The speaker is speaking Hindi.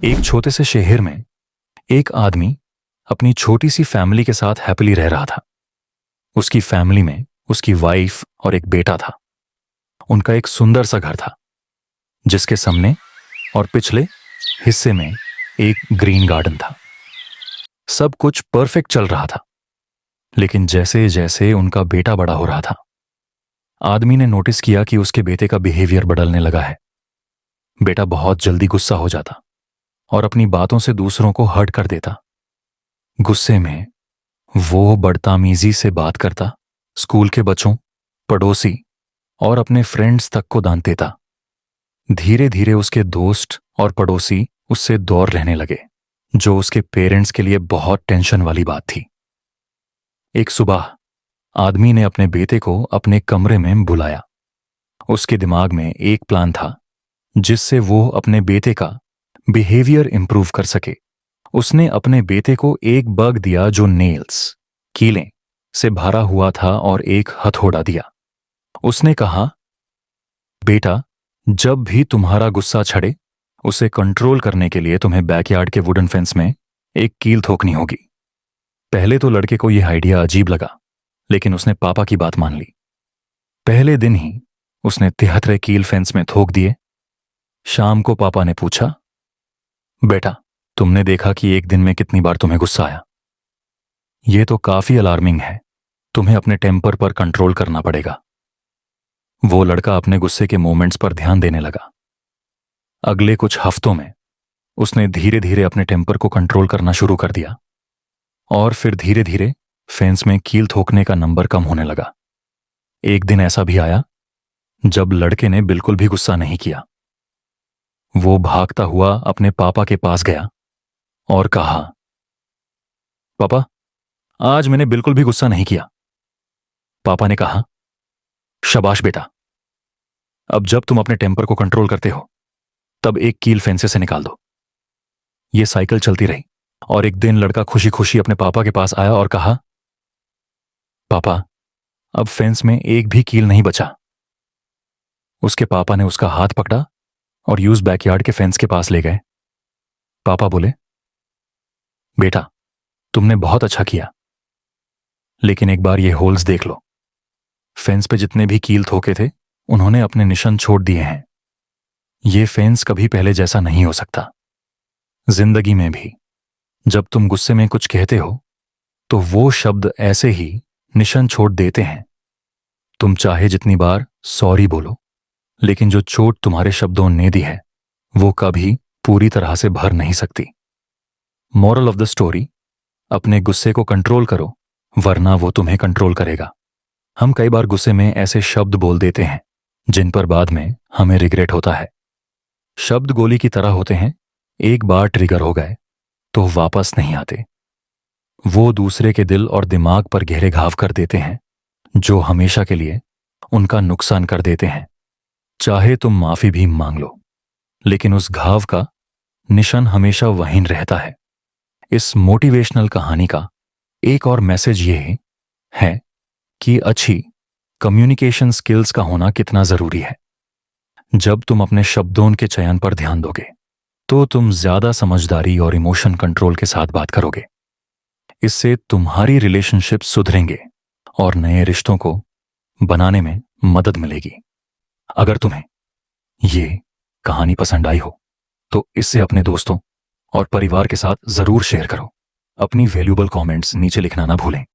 एक छोटे से शहर में एक आदमी अपनी छोटी सी फैमिली के साथ हैप्पीली रह रहा था। उसकी फैमिली में उसकी वाइफ और एक बेटा था। उनका एक सुंदर सा घर था जिसके सामने और पिछले हिस्से में एक ग्रीन गार्डन था। सब कुछ परफेक्ट चल रहा था, लेकिन जैसे जैसे उनका बेटा बड़ा हो रहा था, आदमी ने नोटिस किया कि उसके बेटे का बिहेवियर बदलने लगा है। बेटा बहुत जल्दी गुस्सा हो जाता और अपनी बातों से दूसरों को हर्ट कर देता। गुस्से में वो बदतमीजी से बात करता, स्कूल के बच्चों, पड़ोसी और अपने फ्रेंड्स तक को डांट देता। धीरे धीरे उसके दोस्त और पड़ोसी उससे दूर रहने लगे, जो उसके पेरेंट्स के लिए बहुत टेंशन वाली बात थी। एक सुबह आदमी ने अपने बेटे को अपने कमरे में बुलाया। उसके दिमाग में एक प्लान था जिससे वो अपने बेटे का बिहेवियर इंप्रूव कर सके। उसने अपने बेटे को एक बग दिया जो नेल्स, कीलें से भरा हुआ था और एक हथौड़ा दिया। उसने कहा, बेटा, जब भी तुम्हारा गुस्सा छड़े, उसे कंट्रोल करने के लिए तुम्हें बैकयार्ड के वुडन फेंस में एक कील ठोकनी होगी। पहले तो लड़के को यह आइडिया अजीब लगा, लेकिन उसने पापा की बात मान ली। पहले दिन ही उसने 73 कील फेंस में ठोक दिए। शाम को पापा ने पूछा, बेटा, तुमने देखा कि एक दिन में कितनी बार तुम्हें गुस्सा आया? यह तो काफी अलार्मिंग है। तुम्हें अपने टेम्पर पर कंट्रोल करना पड़ेगा। वो लड़का अपने गुस्से के मोमेंट्स पर ध्यान देने लगा। अगले कुछ हफ्तों में उसने धीरे धीरे अपने टेम्पर को कंट्रोल करना शुरू कर दिया और फिर धीरे धीरे फेंस में कील ठोकने का नंबर कम होने लगा। एक दिन ऐसा भी आया जब लड़के ने बिल्कुल भी गुस्सा नहीं किया। वो भागता हुआ अपने पापा के पास गया और कहा, पापा, आज मैंने बिल्कुल भी गुस्सा नहीं किया। पापा ने कहा, शाबाश बेटा, अब जब तुम अपने टेम्पर को कंट्रोल करते हो तब एक कील फेंस से निकाल दो। यह साइकिल चलती रही और एक दिन लड़का खुशी खुशी अपने पापा के पास आया और कहा, पापा, अब फेंस में एक भी कील नहीं बचा। उसके पापा ने उसका हाथ पकड़ा और यूज बैकयार्ड के फेंस के पास ले गए। पापा बोले, बेटा, तुमने बहुत अच्छा किया, लेकिन एक बार ये होल्स देख लो। फेंस पे जितने भी कील ठोके थे, उन्होंने अपने निशान छोड़ दिए हैं। ये फेंस कभी पहले जैसा नहीं हो सकता। जिंदगी में भी जब तुम गुस्से में कुछ कहते हो तो वो शब्द ऐसे ही निशान छोड़ देते हैं। तुम चाहे जितनी बार सॉरी बोलो, लेकिन जो चोट तुम्हारे शब्दों ने दी है वो कभी पूरी तरह से भर नहीं सकती। मॉरल ऑफ द स्टोरी, अपने गुस्से को कंट्रोल करो, वरना वो तुम्हें कंट्रोल करेगा। हम कई बार गुस्से में ऐसे शब्द बोल देते हैं जिन पर बाद में हमें रिग्रेट होता है। शब्द गोली की तरह होते हैं, एक बार ट्रिगर हो गए तो वापस नहीं आते। वो दूसरे के दिल और दिमाग पर गहरे घाव कर देते हैं, जो हमेशा के लिए उनका नुकसान कर देते हैं। चाहे तुम माफी भी मांग लो, लेकिन उस घाव का निशान हमेशा वहीं रहता है। इस मोटिवेशनल कहानी का एक और मैसेज ये है कि अच्छी कम्युनिकेशन स्किल्स का होना कितना जरूरी है। जब तुम अपने शब्दों के चयन पर ध्यान दोगे तो तुम ज्यादा समझदारी और इमोशन कंट्रोल के साथ बात करोगे। इससे तुम्हारी रिलेशनशिप सुधरेंगे और नए रिश्तों को बनाने में मदद मिलेगी। अगर तुम्हें ये कहानी पसंद आई हो तो इससे अपने दोस्तों और परिवार के साथ जरूर शेयर करो। अपनी वैल्यूएबल कमेंट्स नीचे लिखना ना भूलें।